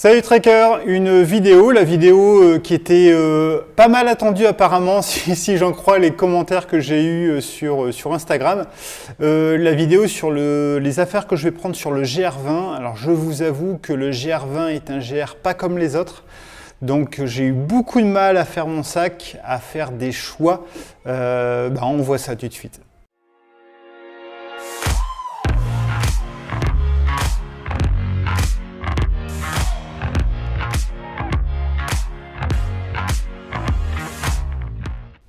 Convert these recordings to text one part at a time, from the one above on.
Salut Trekker, une vidéo, la vidéo qui était pas mal attendue apparemment si j'en crois les commentaires que j'ai eus sur Instagram. La vidéo sur les affaires que je vais prendre sur le GR20. Alors je vous avoue que le GR20 est un GR pas comme les autres. Donc j'ai eu beaucoup de mal à faire mon sac, à faire des choix. On voit ça tout de suite.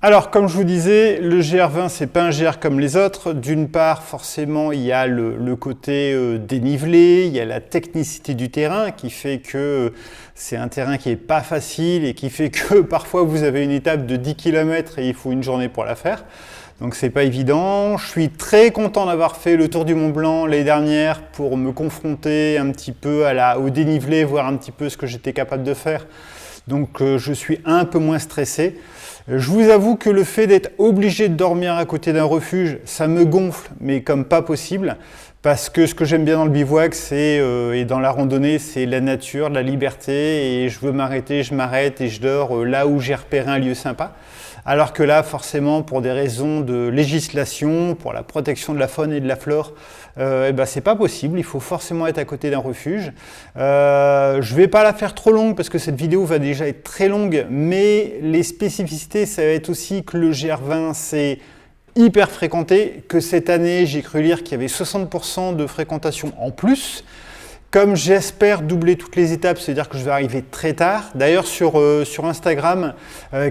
Alors, comme je vous disais, le GR20, c'est pas un GR comme les autres. D'une part, forcément, il y a le côté dénivelé, il y a la technicité du terrain qui fait que c'est un terrain qui est pas facile et qui fait que parfois vous avez une étape de 10 km et il faut une journée pour la faire. Donc c'est pas évident. Je suis très content d'avoir fait le tour du Mont Blanc l'année dernière pour me confronter un petit peu au dénivelé, voir un petit peu ce que j'étais capable de faire. Donc je suis un peu moins stressé. Je vous avoue que le fait d'être obligé de dormir à côté d'un refuge, ça me gonfle, mais comme pas possible. Parce que ce que j'aime bien dans le bivouac, et dans la randonnée, c'est la nature, la liberté. Et je veux m'arrêter, je m'arrête et je dors là où j'ai repéré un lieu sympa. Alors que là, forcément, pour des raisons de législation, pour la protection de la faune et de la flore, c'est pas possible. Il faut forcément être à côté d'un refuge. Je vais pas la faire trop longue parce que cette vidéo va déjà être très longue, mais les spécificités, ça va être aussi que le GR20, c'est hyper fréquenté, que cette année, j'ai cru lire qu'il y avait 60% de fréquentation en plus. Comme j'espère doubler toutes les étapes, c'est-à-dire que je vais arriver très tard. D'ailleurs, sur Instagram,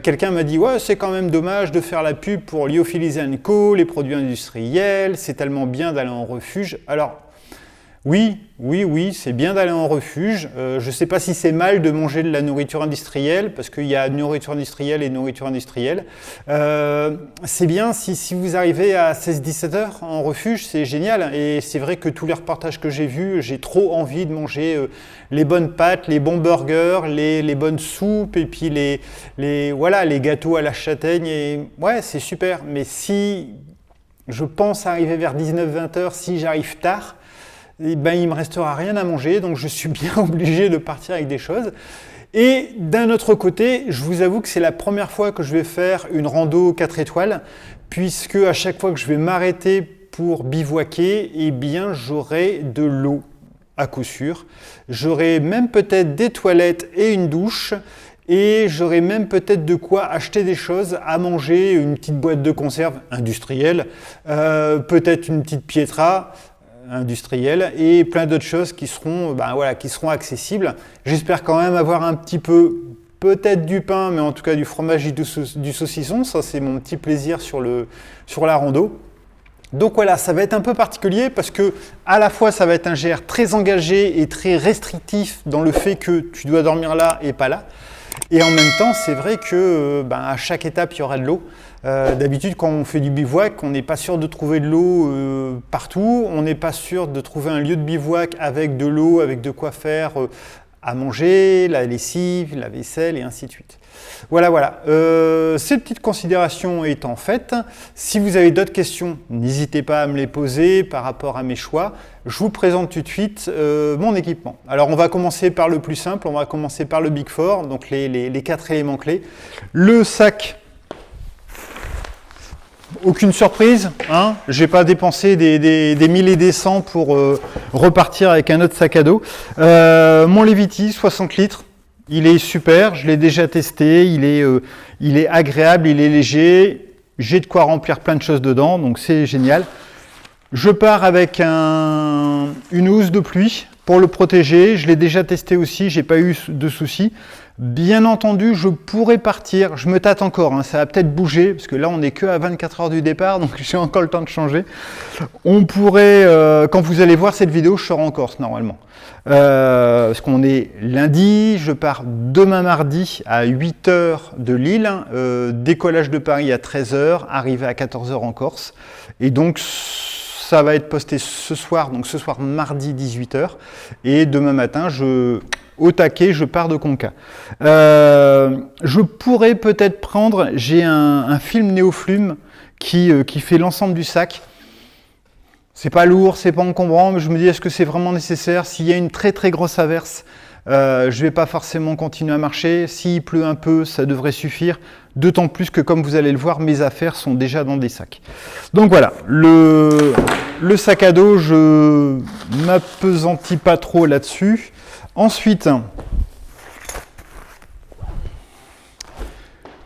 quelqu'un m'a dit « Ouais, c'est quand même dommage de faire la pub pour Lyophilis & Co, les produits industriels, c'est tellement bien d'aller en refuge. » Alors, oui, c'est bien d'aller en refuge. Je ne sais pas si c'est mal de manger de la nourriture industrielle, parce qu'il y a nourriture industrielle et nourriture industrielle. C'est bien si vous arrivez à 16-17 heures en refuge, c'est génial. Et c'est vrai que tous les reportages que j'ai vus, j'ai trop envie de manger les bonnes pâtes, les bons burgers, les bonnes soupes, et puis les gâteaux à la châtaigne. Et ouais, c'est super. Mais si je pense arriver vers 19-20 heures, si j'arrive tard, il me restera rien à manger, donc je suis bien obligé de partir avec des choses. Et d'un autre côté, je vous avoue que c'est la première fois que je vais faire une rando 4 étoiles, puisque à chaque fois que je vais m'arrêter pour bivouaquer, j'aurai de l'eau à coup sûr. J'aurai même peut-être des toilettes et une douche, et j'aurai même peut-être de quoi acheter des choses à manger, une petite boîte de conserve industrielle, peut-être une petite pietra industrielle et plein d'autres choses qui seront accessibles. J'espère quand même avoir un petit peu, peut-être du pain, mais en tout cas du fromage et du saucisson. Ça, c'est mon petit plaisir sur la rando. Donc voilà, ça va être un peu particulier parce que à la fois ça va être un GR très engagé et très restrictif dans le fait que tu dois dormir là et pas là. Et en même temps, c'est vrai que à chaque étape, il y aura de l'eau. D'habitude, quand on fait du bivouac, on n'est pas sûr de trouver de l'eau partout. On n'est pas sûr de trouver un lieu de bivouac avec de l'eau, avec de quoi faire à manger, la lessive, la vaisselle et ainsi de suite. Voilà. Ces petites considérations étant faites, si vous avez d'autres questions, n'hésitez pas à me les poser par rapport à mes choix. Je vous présente tout de suite mon équipement. Alors on va commencer par le plus simple, on va commencer par le Big Four, donc les 4 éléments clés. Le sac. Aucune surprise, hein, j'ai pas dépensé des 1000 et des 100 pour repartir avec un autre sac à dos. Mon Levity 60 litres, il est super, je l'ai déjà testé, il est agréable, il est léger, j'ai de quoi remplir plein de choses dedans, donc c'est génial. Je pars avec une housse de pluie pour le protéger, je l'ai déjà testé aussi, j'ai pas eu de soucis. Bien entendu, je pourrais partir, je me tâte encore, hein, ça va peut-être bouger, parce que là on n'est que à 24 heures du départ, donc j'ai encore le temps de changer. On pourrait, quand vous allez voir cette vidéo, je serai en Corse normalement. Parce qu'on est lundi, je pars demain mardi à 8 heures de Lille, décollage de Paris à 13 heures, arrivée à 14 heures en Corse, et donc ça va être posté ce soir, donc ce soir mardi 18 heures, et demain matin, au taquet, je pars de Conca. Je pourrais peut-être prendre, j'ai un film Néoflume qui fait l'ensemble du sac. C'est pas lourd, c'est pas encombrant, mais je me dis est-ce que c'est vraiment nécessaire? S'il y a une très très grosse averse, Je ne vais pas forcément continuer à marcher. S'il pleut un peu, ça devrait suffire. D'autant plus que, comme vous allez le voir, mes affaires sont déjà dans des sacs. Donc voilà, le sac à dos, je ne m'appesantis pas trop là-dessus. Ensuite,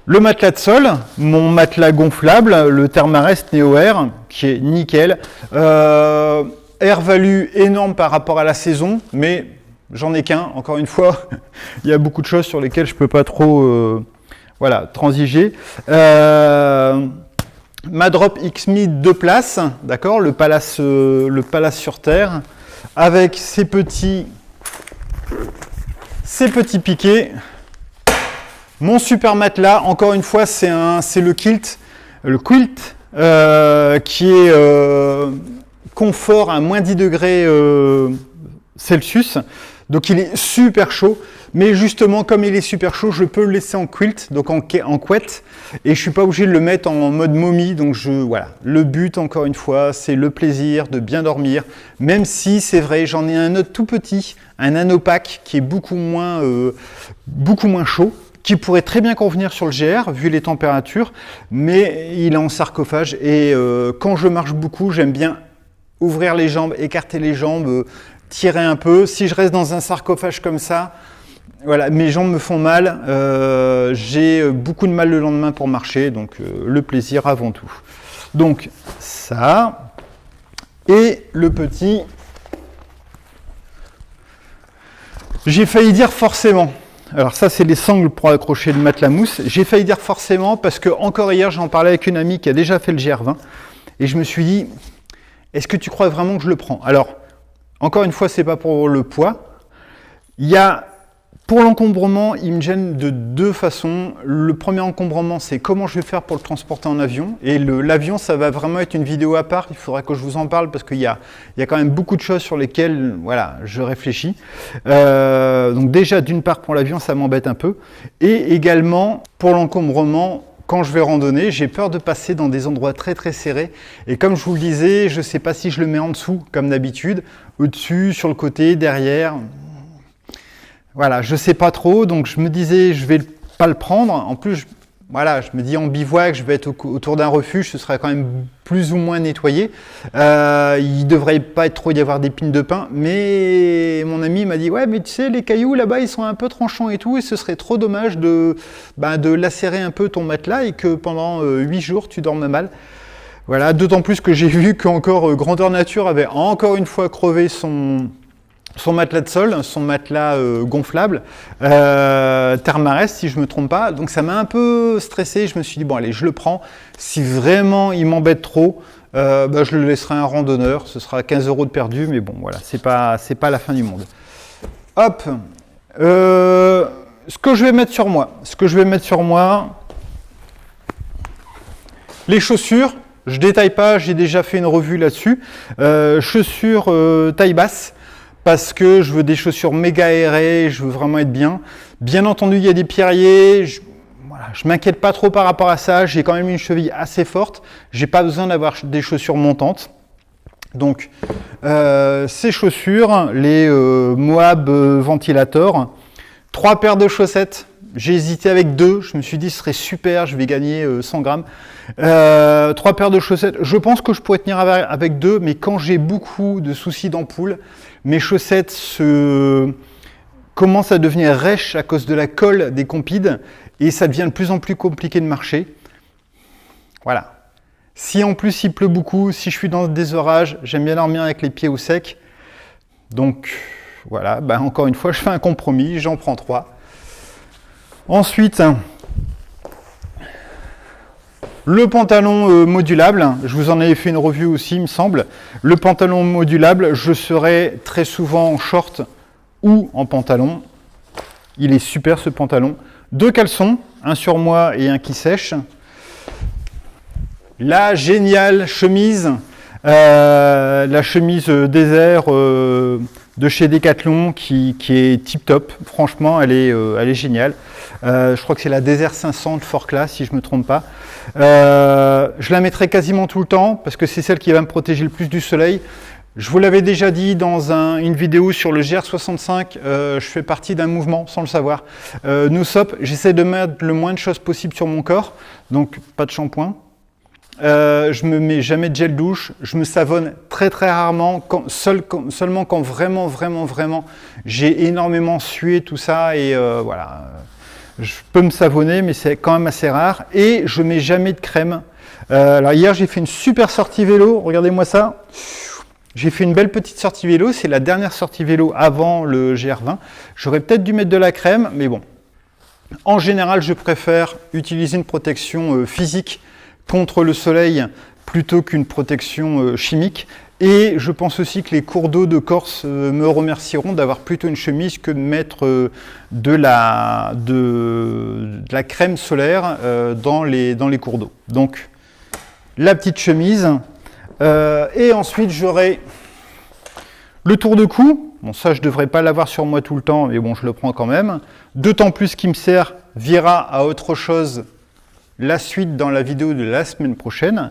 le matelas de sol, mon matelas gonflable, le Thermarest Neo Air, qui est nickel. Air value énorme par rapport à la saison, mais j'en ai qu'un, encore une fois. Il y a beaucoup de choses sur lesquelles je ne peux pas trop transiger. Ma drop X-Mid 2 places, d'accord, le Palace sur Terre, avec ces petits piquets. Mon super matelas, encore une fois, c'est le quilt qui est confort à moins 10 degrés Celsius. Donc il est super chaud, mais justement comme il est super chaud, je peux le laisser en quilt, donc en couette, et je ne suis pas obligé de le mettre en mode momie. Donc voilà, le but encore une fois, c'est le plaisir de bien dormir, même si c'est vrai, j'en ai un autre tout petit, un Nanopack qui est beaucoup moins chaud, qui pourrait très bien convenir sur le GR vu les températures, mais il est en sarcophage et quand je marche beaucoup, j'aime bien ouvrir les jambes, écarter les jambes, tirer un peu. Si je reste dans un sarcophage comme ça, voilà, mes jambes me font mal, j'ai beaucoup de mal le lendemain pour marcher, donc le plaisir avant tout. Donc ça, et le petit, j'ai failli dire forcément. Alors ça, c'est les sangles pour accrocher le matelas mousse. J'ai failli dire forcément parce que encore hier, j'en parlais avec une amie qui a déjà fait le GR20 et je me suis dit, est-ce que tu crois vraiment que je le prends? Alors, encore une fois, c'est pas pour le poids. Pour l'encombrement, il me gêne de deux façons. Le premier encombrement, c'est comment je vais faire pour le transporter en avion. Et l'avion, ça va vraiment être une vidéo à part. Il faudra que je vous en parle parce qu'il y a quand même beaucoup de choses sur lesquelles je réfléchis. Donc déjà, d'une part, pour l'avion, ça m'embête un peu. Et également, pour l'encombrement, quand je vais randonner, j'ai peur de passer dans des endroits très très serrés. Et comme je vous le disais, je ne sais pas si je le mets en dessous, comme d'habitude, au-dessus, sur le côté, derrière. Voilà, je ne sais pas trop, donc je me disais, je ne vais pas le prendre. En plus, je me dis en bivouac, je vais être autour d'un refuge, ce sera quand même plus ou moins nettoyé. Il ne devrait pas trop y avoir d'épines de pin, mais mon ami m'a dit, ouais, mais tu sais, les cailloux là-bas, ils sont un peu tranchants et tout, et ce serait trop dommage de lacérer un peu ton matelas et que pendant 8 jours, tu dormes mal. Voilà, d'autant plus que j'ai vu qu'encore Grandeur Nature avait encore une fois crevé son matelas de sol, son matelas gonflable, Thermarest si je ne me trompe pas. Donc ça m'a un peu stressé, je me suis dit bon allez je le prends, si vraiment il m'embête trop, je le laisserai à un randonneur, ce sera 15 € de perdu, mais bon voilà, c'est pas la fin du monde. Hop, ce que je vais mettre sur moi, les chaussures, je détaille pas, j'ai déjà fait une revue là-dessus, chaussures taille basse, parce que je veux des chaussures méga aérées, je veux vraiment être bien. Bien entendu, il y a des pierriers, je m'inquiète pas trop par rapport à ça, j'ai quand même une cheville assez forte, j'ai pas besoin d'avoir des chaussures montantes. Donc, ces chaussures, les Moab Ventilator, 3 paires de chaussettes, j'ai hésité avec 2, je me suis dit ce serait super, je vais gagner 100 grammes. 3 paires de chaussettes, je pense que je pourrais tenir avec 2, mais quand j'ai beaucoup de soucis d'ampoule, mes chaussettes commencent à devenir rêches à cause de la colle des compides et ça devient de plus en plus compliqué de marcher. Voilà. Si en plus il pleut beaucoup, si je suis dans des orages, j'aime bien dormir avec les pieds au sec. Donc voilà, encore une fois, je fais un compromis, j'en prends 3. Ensuite, le pantalon modulable, je vous en avais fait une revue aussi, il me semble. Le pantalon modulable, je serai très souvent en short ou en pantalon. Il est super ce pantalon. 2 caleçons, un sur moi et un qui sèche. La géniale chemise, la chemise désert de chez Decathlon qui est tip top. Franchement, elle est géniale. Je crois que c'est la Desert 500 de Fort Class, si je ne me trompe pas. Je la mettrai quasiment tout le temps parce que c'est celle qui va me protéger le plus du soleil. Je vous l'avais déjà dit dans une vidéo sur le GR65, je fais partie d'un mouvement sans le savoir. NoSOP, j'essaie de mettre le moins de choses possible sur mon corps, donc pas de shampoing. Je me mets jamais de gel douche, je me savonne très rarement, seulement quand vraiment j'ai énormément sué tout ça et voilà. Je peux me savonner mais c'est quand même assez rare et je mets jamais de crème. Alors hier j'ai fait une super sortie vélo, regardez-moi ça. J'ai fait une belle petite sortie vélo, c'est la dernière sortie vélo avant le GR20. J'aurais peut-être dû mettre de la crème, mais bon. En général, je préfère utiliser une protection physique contre le soleil plutôt qu'une protection chimique. Et je pense aussi que les cours d'eau de Corse me remercieront d'avoir plutôt une chemise que de mettre de la crème solaire dans les cours d'eau. Donc, la petite chemise. Et ensuite, j'aurai le tour de cou. Bon, ça, je ne devrais pas l'avoir sur moi tout le temps, mais bon, je le prends quand même. D'autant plus qu'il me servira à autre chose la suite dans la vidéo de la semaine prochaine.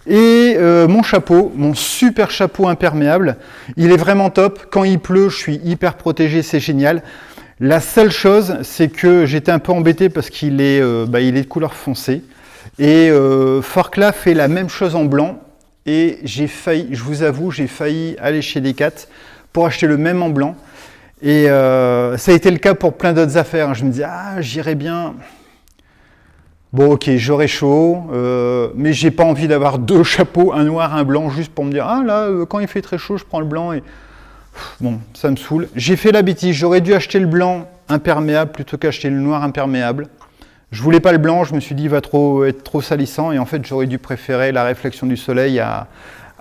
Et mon chapeau, mon super chapeau imperméable, il est vraiment top. Quand il pleut, je suis hyper protégé, c'est génial. La seule chose, c'est que j'étais un peu embêté parce qu'il est, il est de couleur foncée. Et Forclaz fait la même chose en blanc. Et j'ai failli, je vous avoue, j'ai failli aller chez Decat pour acheter le même en blanc. Et ça a été le cas pour plein d'autres affaires. Je me dis, ah, j'irai bien. Bon, ok, j'aurai chaud, mais j'ai pas envie d'avoir deux chapeaux, un noir, un blanc, juste pour me dire, ah là, quand il fait très chaud, je prends le blanc. Et bon, ça me saoule. J'ai fait la bêtise, j'aurais dû acheter le blanc imperméable plutôt qu'acheter le noir imperméable. Je voulais pas le blanc, je me suis dit il va être trop salissant et en fait j'aurais dû préférer la réflexion du soleil à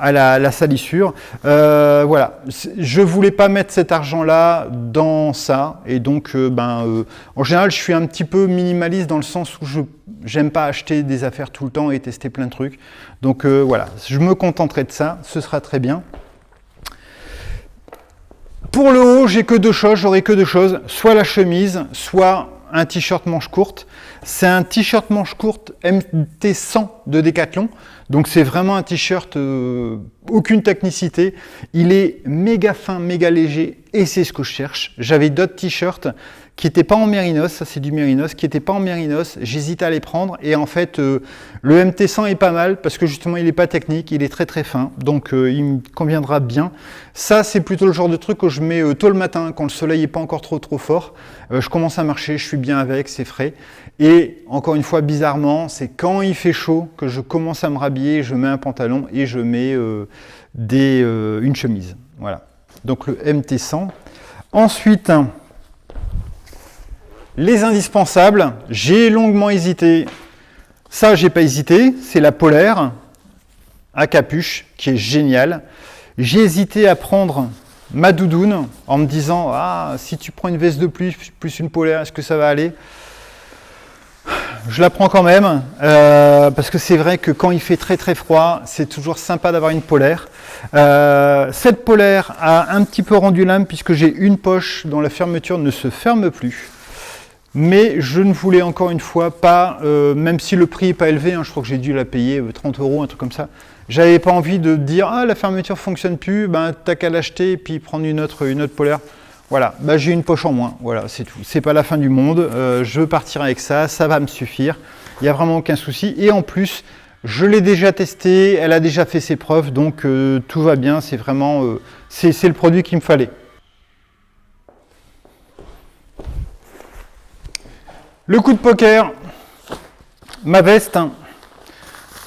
la salissure. Voilà, je voulais pas mettre cet argent-là dans ça et donc en général je suis un petit peu minimaliste dans le sens où j'aime pas acheter des affaires tout le temps et tester plein de trucs. Donc voilà, je me contenterai de ça, ce sera très bien. Pour le haut, j'aurai que deux choses, soit la chemise, soit un t-shirt manche courte. C'est un t-shirt manche courte MT100 de Decathlon. Donc c'est vraiment un t-shirt, aucune technicité. Il est méga fin, méga léger et c'est ce que je cherche. J'avais d'autres t-shirts qui n'étaient pas en mérinos, ça c'est du mérinos, qui n'étaient pas en mérinos. J'hésitais à les prendre et en fait le MT100 est pas mal parce que justement il n'est pas technique, il est très fin. Donc il me conviendra bien. Ça c'est plutôt le genre de truc que je mets tôt le matin quand le soleil n'est pas encore trop fort. Je commence à marcher, je suis bien avec, c'est frais. Et encore une fois, bizarrement, c'est quand il fait chaud que je commence à me rhabiller, je mets un pantalon et je mets une chemise. Voilà. Donc le MT100. Ensuite, les indispensables. J'ai longuement hésité. Ça, j'ai pas hésité. C'est la polaire à capuche qui est géniale. J'ai hésité à prendre ma doudoune en me disant « Ah, si tu prends une veste de pluie plus une polaire, est-ce que ça va aller ?» Je la prends quand même, parce que c'est vrai que quand il fait très froid, c'est toujours sympa d'avoir une polaire. Cette polaire a un petit peu rendu l'âme, puisque j'ai une poche dont la fermeture ne se ferme plus. Mais je ne voulais encore une fois pas, même si le prix n'est pas élevé, hein, je crois que j'ai dû la payer 30 €, un truc comme ça. J'avais pas envie de dire ah la fermeture fonctionne plus, ben t'as qu'à l'acheter et puis prendre une autre polaire. Voilà, ben, j'ai une poche en moins, voilà, c'est tout. C'est pas la fin du monde, je partirai avec ça, ça va me suffire. Il n'y a vraiment aucun souci. Et en plus, je l'ai déjà testé, elle a déjà fait ses preuves, donc tout va bien. C'est vraiment, c'est le produit qu'il me fallait. Le coup de poker, ma veste.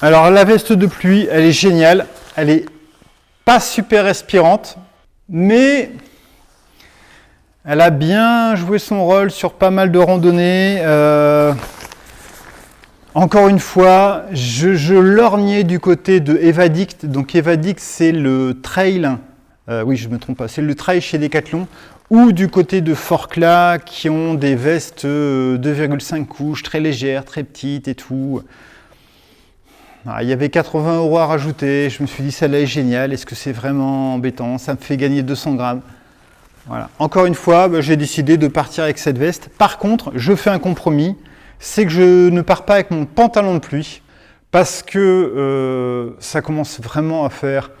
Alors la veste de pluie, elle est géniale, elle est pas super respirante, mais elle a bien joué son rôle sur pas mal de randonnées. Encore une fois, je lorgnais du côté de Evadict. Donc Evadict, c'est le trail, oui je ne me trompe pas, c'est le trail chez Decathlon, ou du côté de Forclaz qui ont des vestes 2,5 couches, très légères, très petites et tout. Alors, il y avait 80 € à rajouter, je me suis dit celle-là est géniale, est-ce que c'est vraiment embêtant? Ça me fait gagner 200 grammes. Voilà. Encore une fois, j'ai décidé de partir avec cette veste. Par contre, je fais un compromis, c'est que je ne pars pas avec mon pantalon de pluie, parce que ça commence vraiment à faire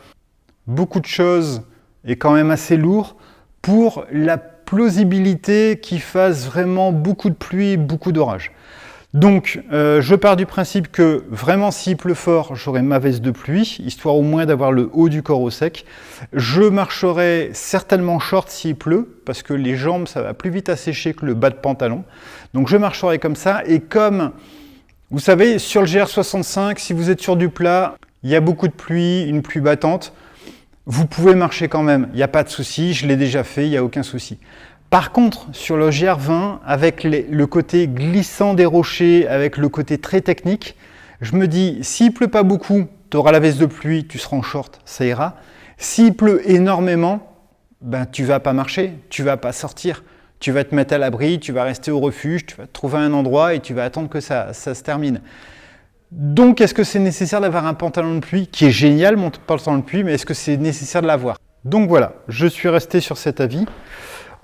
beaucoup de choses et quand même assez lourd pour la plausibilité qu'il fasse vraiment beaucoup de pluie et beaucoup d'orage. Donc, je pars du principe que vraiment s'il pleut fort, j'aurai ma veste de pluie, histoire au moins d'avoir le haut du corps au sec. Je marcherai certainement short s'il pleut, parce que les jambes, ça va plus vite à sécher que le bas de pantalon. Donc, je marcherai comme ça. Et comme, vous savez, sur le GR65, si vous êtes sur du plat, il y a beaucoup de pluie, une pluie battante, vous pouvez marcher quand même. Il n'y a pas de souci, je l'ai déjà fait, il n'y a aucun souci. Par contre, sur le GR20, avec le côté glissant des rochers, avec le côté très technique, je me dis, s'il pleut pas beaucoup, tu auras la veste de pluie, tu seras en short, ça ira. S'il pleut énormément, ben, tu vas pas marcher, tu vas pas sortir. Tu vas te mettre à l'abri, tu vas rester au refuge, tu vas trouver un endroit et tu vas attendre que ça se termine. Donc, est-ce que c'est nécessaire d'avoir un pantalon de pluie, qui est génial, mon pantalon de pluie, mais est-ce que c'est nécessaire de l'avoir? Donc voilà, je suis resté sur cet avis.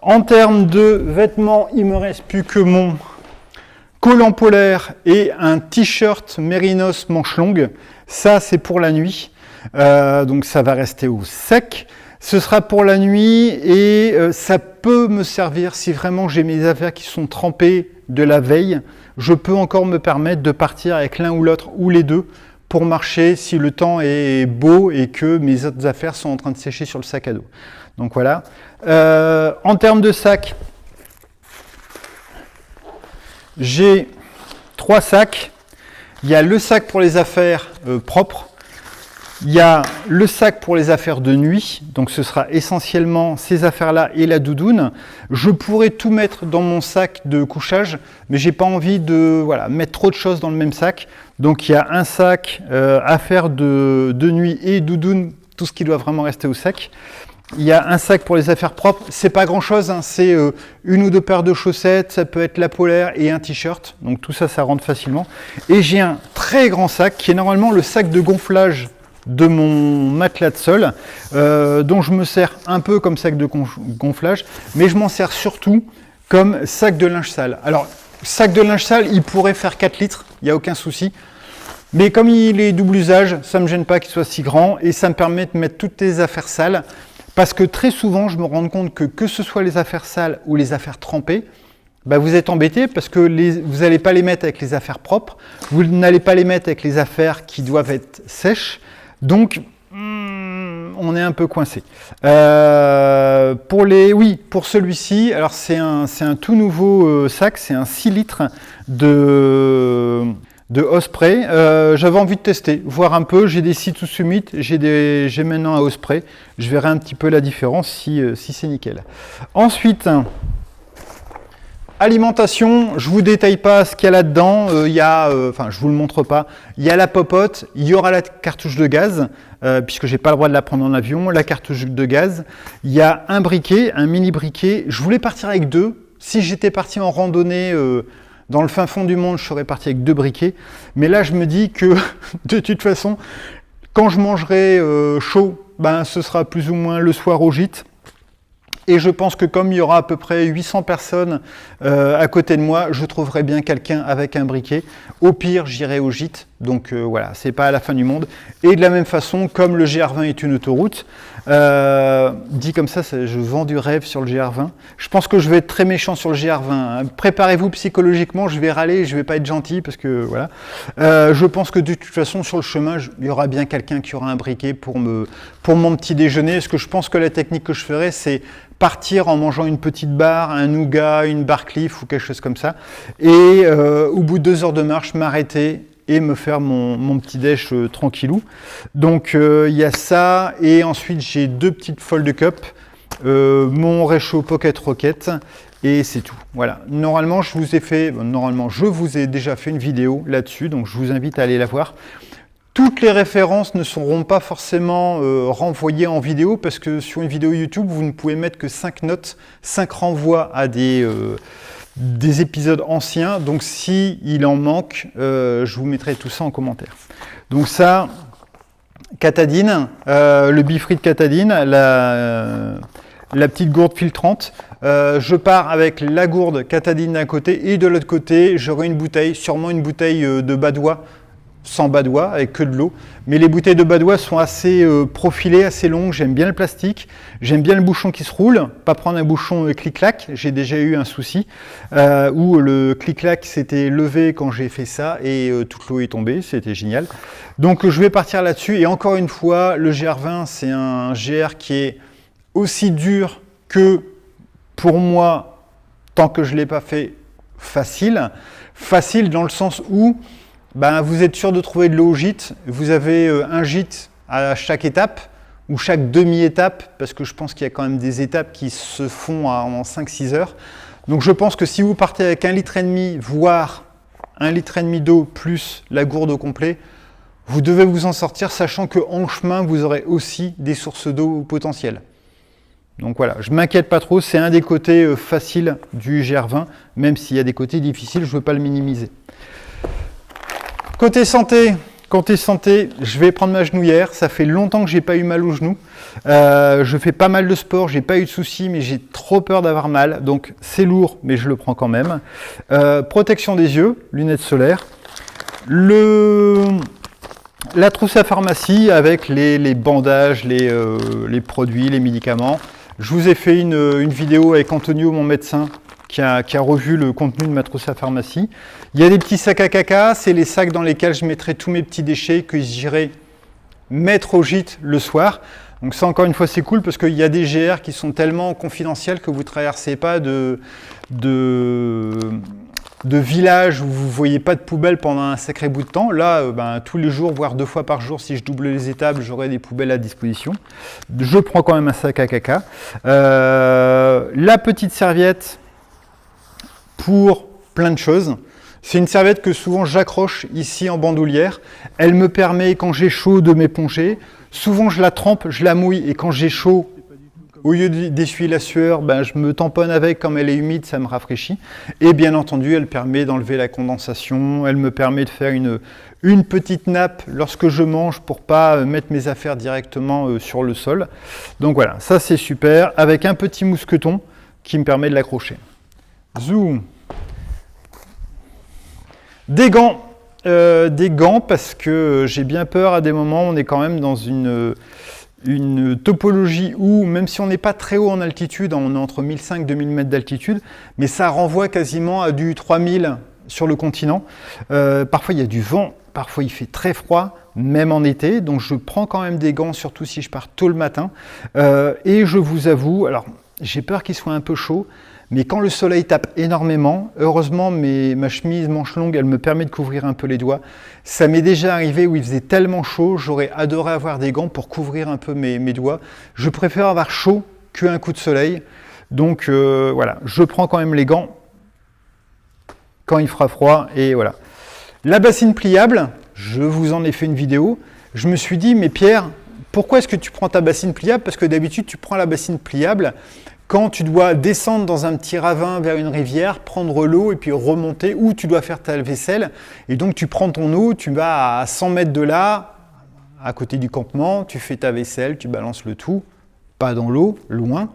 En termes de vêtements, il ne me reste plus que mon collant polaire et un t-shirt Mérinos manche longue. Ça, c'est pour la nuit. Donc, ça va rester au sec. Ce sera pour la nuit et ça peut me servir si vraiment j'ai mes affaires qui sont trempées de la veille. Je peux encore me permettre de partir avec l'un ou l'autre ou les deux pour marcher si le temps est beau et que mes autres affaires sont en train de sécher sur le sac à dos. Donc voilà. En termes de sac, j'ai 3 sacs. Il y a le sac pour les affaires propres. Il y a le sac pour les affaires de nuit. Donc ce sera essentiellement ces affaires-là et la doudoune. Je pourrais tout mettre dans mon sac de couchage, mais j'ai pas envie de mettre trop de choses dans le même sac. Donc il y a un sac affaires de nuit et doudoune, tout ce qui doit vraiment rester au sec. Il y a un sac pour les affaires propres, c'est pas grand chose, hein. C'est une ou deux paires de chaussettes, ça peut être la polaire et un t-shirt, donc tout ça, ça rentre facilement. Et j'ai un très grand sac qui est normalement le sac de gonflage de mon matelas de sol, dont je me sers un peu comme sac de gonflage, mais je m'en sers surtout comme sac de linge sale. Alors, sac de linge sale, il pourrait faire 4 litres, il n'y a aucun souci. Mais comme il est double usage, ça ne me gêne pas qu'il soit si grand et ça me permet de mettre toutes les affaires sales. Parce que très souvent, je me rends compte que ce soit les affaires sales ou les affaires trempées, bah vous êtes embêté parce que vous n'allez pas les mettre avec les affaires propres, vous n'allez pas les mettre avec les affaires qui doivent être sèches, donc on est un peu coincé. Pour celui-ci, alors c'est un tout nouveau sac, c'est un 6 litres de Osprey. J'avais envie de tester, voir un peu. J'ai des Sea2 Summit, j'ai maintenant un Osprey. Je verrai un petit peu la différence si c'est nickel. Ensuite, alimentation. Je vous détaille pas ce qu'il y a là-dedans. Je vous le montre pas. Il y a la popote, il y aura la cartouche de gaz, puisque j'ai pas le droit de la prendre en avion. La cartouche de gaz. Il y a un briquet, un mini briquet. Je voulais partir avec 2. Si j'étais parti en randonnée dans le fin fond du monde, je serais parti avec 2 briquets. Mais là, je me dis que, de toute façon, quand je mangerai chaud, ce sera plus ou moins le soir au gîte. Et je pense que comme il y aura à peu près 800 personnes à côté de moi, je trouverai bien quelqu'un avec un briquet. Au pire, j'irai au gîte. Donc voilà, c'est pas à la fin du monde. Et de la même façon, comme le GR20 est une autoroute, dit comme ça, je vends du rêve sur le GR20. Je pense que je vais être très méchant sur le GR20. Hein. Préparez-vous psychologiquement, je vais râler, je vais pas être gentil parce que voilà. Je pense que de toute façon, sur le chemin, il y aura bien quelqu'un qui aura un briquet pour mon petit déjeuner. Parce que je pense que la technique que je ferai, c'est partir en mangeant une petite barre, un nougat, une barre Cliff ou quelque chose comme ça. Et au bout de 2 heures de marche, m'arrêter et me faire mon petit déj tranquillou. Donc il y a ça, et ensuite j'ai 2 petites fold cup, mon réchaud Pocket Rocket, et c'est tout. Voilà. Normalement, je vous ai déjà fait une vidéo là-dessus, donc je vous invite à aller la voir. Toutes les références ne seront pas forcément renvoyées en vidéo, parce que sur une vidéo YouTube, vous ne pouvez mettre que 5 notes, 5 renvois à des épisodes anciens. Donc si il en manque, je vous mettrai tout ça en commentaire. Donc ça, Katadyn, le bifree de Katadyn, la petite gourde filtrante. Je pars avec la gourde Katadyn d'un côté et de l'autre côté, j'aurai une bouteille, sûrement une bouteille de Badois, sans badois, avec que de l'eau. Mais les bouteilles de badois sont assez profilées, assez longues. J'aime bien le plastique. J'aime bien le bouchon qui se roule. Pas prendre un bouchon clic-clac. J'ai déjà eu un souci où le clic-clac s'était levé quand j'ai fait ça et toute l'eau est tombée. C'était génial. Donc je vais partir là-dessus. Et encore une fois, le GR20, c'est un GR qui est aussi dur que, pour moi, tant que je ne l'ai pas fait, facile. Facile dans le sens où vous êtes sûr de trouver de l'eau au gîte. Vous avez un gîte à chaque étape ou chaque demi-étape, parce que je pense qu'il y a quand même des étapes qui se font en 5-6 heures. Donc je pense que si vous partez avec 1,5 litre, voire 1,5 litre d'eau plus la gourde au complet, vous devez vous en sortir, sachant qu'en chemin, vous aurez aussi des sources d'eau potentielles. Donc voilà, je ne m'inquiète pas trop, c'est un des côtés faciles du GR20, même s'il y a des côtés difficiles, je ne veux pas le minimiser. Côté santé, je vais prendre ma genouillère. Ça fait longtemps que je n'ai pas eu mal au genou. Je fais pas mal de sport, j'ai pas eu de soucis, mais j'ai trop peur d'avoir mal. Donc c'est lourd, mais je le prends quand même. Protection des yeux, lunettes solaires. La trousse à pharmacie avec les bandages, les produits, les médicaments. Je vous ai fait une vidéo avec Antonio, mon médecin, qui a revu le contenu de ma trousse à pharmacie. Il y a des petits sacs à caca, c'est les sacs dans lesquels je mettrai tous mes petits déchets que j'irai mettre au gîte le soir. Donc ça, encore une fois, c'est cool parce qu'il y a des GR qui sont tellement confidentiels que vous ne traversez pas de villages où vous ne voyez pas de poubelle pendant un sacré bout de temps. Là, tous les jours, voire 2 fois par jour, si je double les étapes, j'aurai des poubelles à disposition. Je prends quand même un sac à caca. La petite serviette pour plein de choses. C'est une serviette que souvent j'accroche ici en bandoulière. Elle me permet, quand j'ai chaud, de m'éponger. Souvent, je la trempe, je la mouille, et quand j'ai chaud, au lieu d'essuyer la sueur, je me tamponne avec. Comme elle est humide, ça me rafraîchit. Et bien entendu, elle permet d'enlever la condensation. Elle me permet de faire une petite nappe lorsque je mange pour pas mettre mes affaires directement sur le sol. Donc voilà, ça c'est super. Avec un petit mousqueton qui me permet de l'accrocher. Zoom. Des gants parce que j'ai bien peur à des moments, on est quand même dans une topologie où, même si on n'est pas très haut en altitude, on est entre 1500 et 2000 mètres d'altitude, mais ça renvoie quasiment à du 3000 sur le continent. Parfois il y a du vent, parfois il fait très froid, même en été, donc je prends quand même des gants, surtout si je pars tôt le matin. Et je vous avoue, alors j'ai peur qu'il soit un peu chaud, mais quand le soleil tape énormément, heureusement ma chemise manche longue, elle me permet de couvrir un peu les doigts. Ça m'est déjà arrivé où il faisait tellement chaud, j'aurais adoré avoir des gants pour couvrir un peu mes doigts. Je préfère avoir chaud qu'un coup de soleil. Donc voilà, je prends quand même les gants quand il fera froid. Et voilà. La bassine pliable, je vous en ai fait une vidéo. Je me suis dit, mais Pierre, pourquoi est-ce que tu prends ta bassine pliable? Parce que d'habitude, tu prends la bassine pliable quand tu dois descendre dans un petit ravin vers une rivière, prendre l'eau et puis remonter, ou tu dois faire ta vaisselle. Et donc tu prends ton eau, tu vas à 100 mètres de là, à côté du campement, tu fais ta vaisselle, tu balances le tout, pas dans l'eau, loin.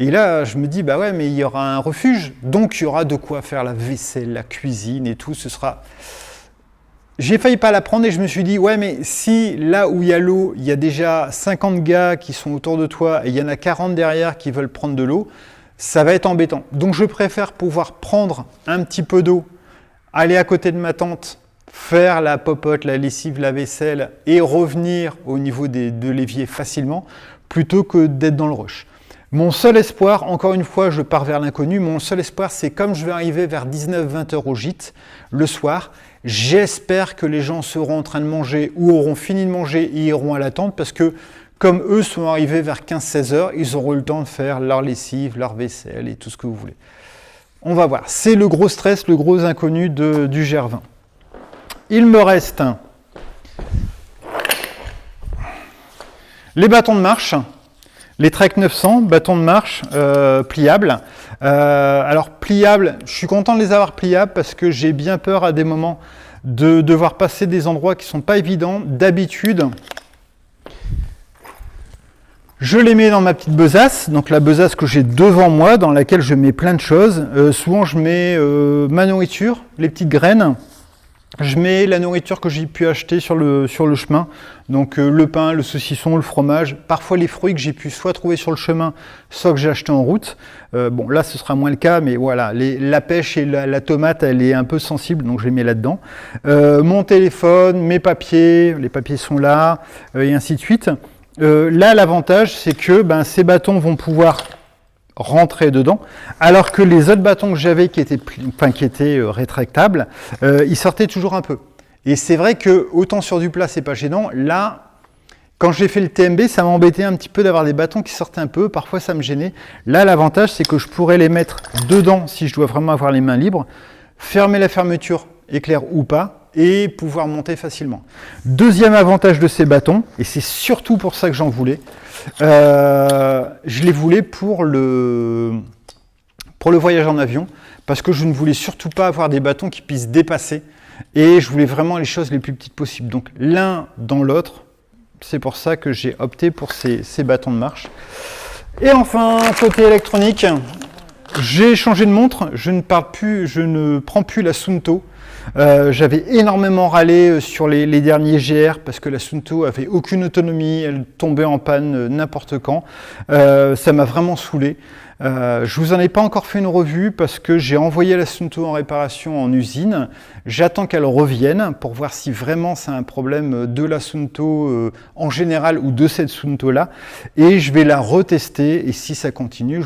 Et là, je me dis, ouais, mais il y aura un refuge, donc il y aura de quoi faire la vaisselle, la cuisine et tout, ce sera... J'ai failli pas la prendre et je me suis dit, ouais, mais si là où il y a l'eau, il y a déjà 50 gars qui sont autour de toi et il y en a 40 derrière qui veulent prendre de l'eau, ça va être embêtant. Donc je préfère pouvoir prendre un petit peu d'eau, aller à côté de ma tente, faire la popote, la lessive, la vaisselle et revenir au niveau de l'évier facilement, plutôt que d'être dans le rush. Mon seul espoir, encore une fois, je pars vers l'inconnu, mon seul espoir, c'est comme je vais arriver vers 19-20 heures au gîte, le soir, j'espère que les gens seront en train de manger ou auront fini de manger et iront à la tente, parce que comme eux sont arrivés vers 15-16 heures, ils auront eu le temps de faire leur lessive, leur vaisselle et tout ce que vous voulez. On va voir, c'est le gros stress, le gros inconnu du GR20. Il me reste les bâtons de marche. Les Trek 900, bâtons de marche pliables. Alors pliables, je suis content de les avoir pliables parce que j'ai bien peur à des moments de devoir passer des endroits qui ne sont pas évidents. D'habitude, je les mets dans ma petite besace, donc la besace que j'ai devant moi, dans laquelle je mets plein de choses. Souvent, je mets ma nourriture, les petites graines. Je mets la nourriture que j'ai pu acheter sur le chemin, donc le pain, le saucisson, le fromage, parfois les fruits que j'ai pu soit trouver sur le chemin, soit que j'ai acheté en route. Bon, là ce sera moins le cas, mais voilà, la pêche et la tomate, elle est un peu sensible, donc je les mets là-dedans. Mon téléphone, mes papiers, les papiers sont là, et ainsi de suite. Là, l'avantage, c'est que ces bâtons vont pouvoir rentrer dedans, alors que les autres bâtons que j'avais qui étaient rétractables, ils sortaient toujours un peu. Et c'est vrai que autant sur du plat c'est pas gênant, là quand j'ai fait le TMB ça m'embêtait un petit peu d'avoir des bâtons qui sortaient un peu, parfois ça me gênait. Là l'avantage c'est que je pourrais les mettre dedans si je dois vraiment avoir les mains libres, fermer la fermeture éclair ou pas, et pouvoir monter facilement. Deuxième avantage de ces bâtons, et c'est surtout pour ça que j'en voulais, je les voulais pour le voyage en avion, parce que je ne voulais surtout pas avoir des bâtons qui puissent dépasser, et je voulais vraiment les choses les plus petites possibles. Donc l'un dans l'autre, c'est pour ça que j'ai opté pour ces bâtons de marche. Et enfin, côté électronique, j'ai changé de montre, je ne prends plus la Suunto. J'avais énormément râlé sur les derniers GR parce que la Suunto avait aucune autonomie, elle tombait en panne n'importe quand. Ça m'a vraiment saoulé. Je vous en ai pas encore fait une revue parce que j'ai envoyé la Suunto en réparation en usine. J'attends qu'elle revienne pour voir si vraiment c'est un problème de la Suunto en général ou de cette Suunto là. Et je vais la retester et si ça continue,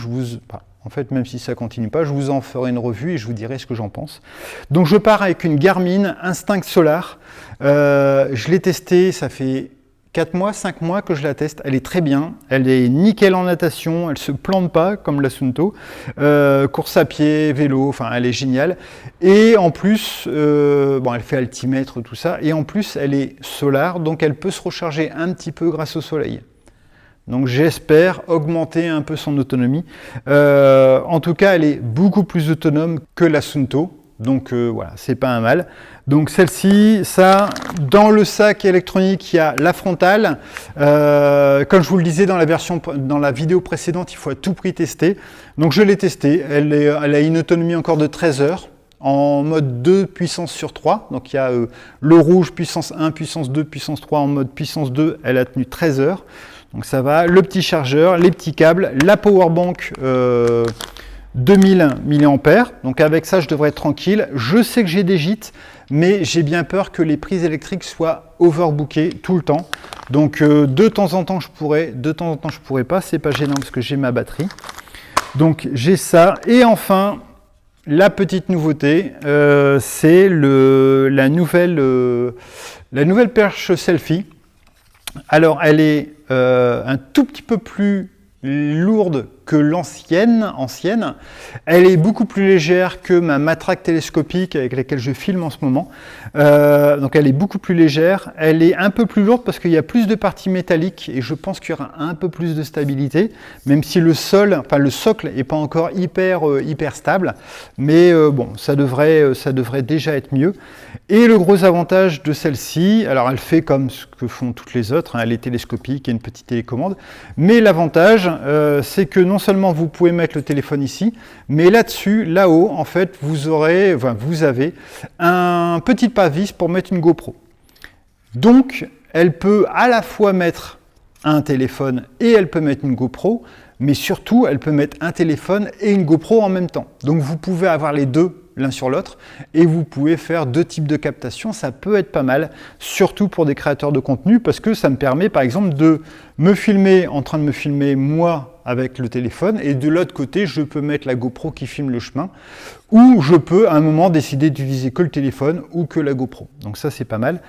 en fait, même si ça ne continue pas, je vous en ferai une revue et je vous dirai ce que j'en pense. Donc je pars avec une Garmin Instinct Solar. Je l'ai testée, ça fait 4 mois, 5 mois que je la teste. Elle est très bien, elle est nickel en natation, elle ne se plante pas comme la Suunto. Course à pied, vélo, enfin elle est géniale. Et en plus, elle fait altimètre, tout ça. Et en plus, elle est solaire, donc elle peut se recharger un petit peu grâce au soleil. Donc j'espère augmenter un peu son autonomie. En tout cas, elle est beaucoup plus autonome que la Suunto. Donc voilà, c'est pas un mal. Donc celle-ci, ça, dans le sac électronique, il y a la frontale. Comme je vous le disais dans la vidéo précédente, il faut à tout prix tester. Donc je l'ai testée. Elle a une autonomie encore de 13 heures. En mode 2 puissance sur 3, donc il y a le rouge puissance 1, puissance 2, puissance 3 en mode puissance 2, elle a tenu 13 heures. Donc ça va, le petit chargeur, les petits câbles, la powerbank 2000 mAh. Donc avec ça, je devrais être tranquille. Je sais que j'ai des gîtes, mais j'ai bien peur que les prises électriques soient overbookées tout le temps. Donc de temps en temps, je pourrais, de temps en temps, je pourrais pas. C'est pas gênant parce que j'ai ma batterie. Donc j'ai ça. Et enfin, la petite nouveauté, c'est la nouvelle perche selfie. Alors, elle est un tout petit peu plus lourde que l'ancienne. Elle est beaucoup plus légère que ma matraque télescopique avec laquelle je filme en ce moment. Donc elle est beaucoup plus légère. Elle est un peu plus lourde parce qu'il y a plus de parties métalliques et je pense qu'il y aura un peu plus de stabilité, même si le socle n'est pas encore hyper stable. Mais bon, ça devrait déjà être mieux. Et le gros avantage de celle-ci, alors elle fait comme ce que font toutes les autres, elle est télescopique et une petite télécommande, mais l'avantage c'est que non seulement vous pouvez mettre le téléphone ici, mais là-dessus, là-haut, en fait, vous avez un petit pas-vis pour mettre une GoPro. Donc, elle peut à la fois mettre un téléphone et elle peut mettre une GoPro, mais surtout, elle peut mettre un téléphone et une GoPro en même temps. Donc, vous pouvez avoir les deux l'un sur l'autre et vous pouvez faire deux types de captation. Ça peut être pas mal, surtout pour des créateurs de contenu, parce que ça me permet, par exemple, de me filmer en train de me filmer moi avec le téléphone et de l'autre côté, je peux mettre la GoPro qui filme le chemin ou je peux à un moment décider d'utiliser que le téléphone ou que la GoPro. Donc ça, c'est pas mal.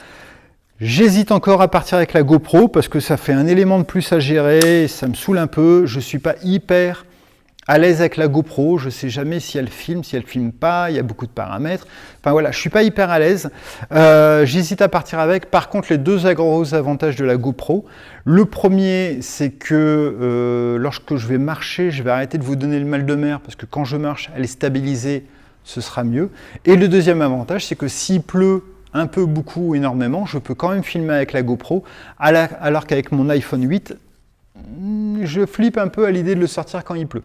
J'hésite encore à partir avec la GoPro parce que ça fait un élément de plus à gérer, ça me saoule un peu, je suis pas hyper à l'aise avec la GoPro, je sais jamais si elle filme pas, il y a beaucoup de paramètres, enfin voilà, je suis pas hyper à l'aise, j'hésite à partir avec. Par contre, les deux gros avantages de la GoPro, le premier c'est que lorsque je vais marcher, je vais arrêter de vous donner le mal de mer parce que quand je marche, elle est stabilisée, ce sera mieux. Et le deuxième avantage, c'est que s'il pleut un peu, beaucoup, énormément, je peux quand même filmer avec la GoPro, alors qu'avec mon iPhone 8, je flippe un peu à l'idée de le sortir quand il pleut.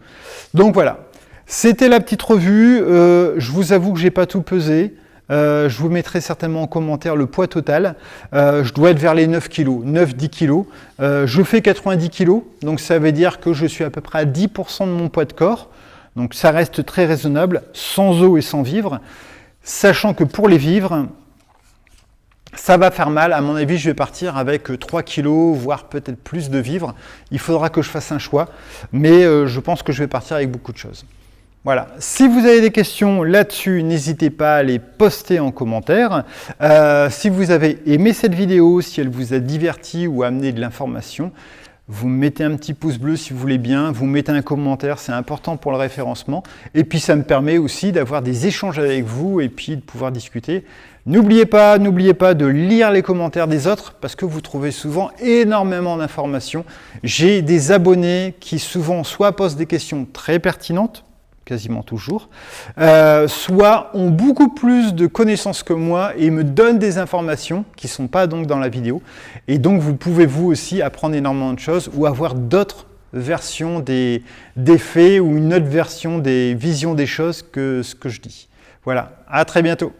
Donc voilà, c'était la petite revue. Je vous avoue que j'ai pas tout pesé. Je vous mettrai certainement en commentaire le poids total. Je dois être vers les 9 kg, 9-10 kg. Je fais 90 kg, donc ça veut dire que je suis à peu près à 10% de mon poids de corps. Donc ça reste très raisonnable, sans eau et sans vivre. Sachant que pour les vivres, ça va faire mal. À mon avis, je vais partir avec 3 kg, voire peut-être plus de vivres. Il faudra que je fasse un choix, mais je pense que je vais partir avec beaucoup de choses. Voilà. Si vous avez des questions là-dessus, n'hésitez pas à les poster en commentaire. Si vous avez aimé cette vidéo, si elle vous a diverti ou amené de l'information, vous mettez un petit pouce bleu si vous voulez bien, vous mettez un commentaire, c'est important pour le référencement. Et puis ça me permet aussi d'avoir des échanges avec vous et puis de pouvoir discuter. N'oubliez pas de lire les commentaires des autres parce que vous trouvez souvent énormément d'informations. J'ai des abonnés qui souvent soit posent des questions très pertinentes, quasiment toujours, soit ont beaucoup plus de connaissances que moi et me donnent des informations qui ne sont pas donc dans la vidéo. Et donc vous pouvez vous aussi apprendre énormément de choses ou avoir d'autres versions des faits ou une autre version des visions des choses que ce que je dis. Voilà, à très bientôt.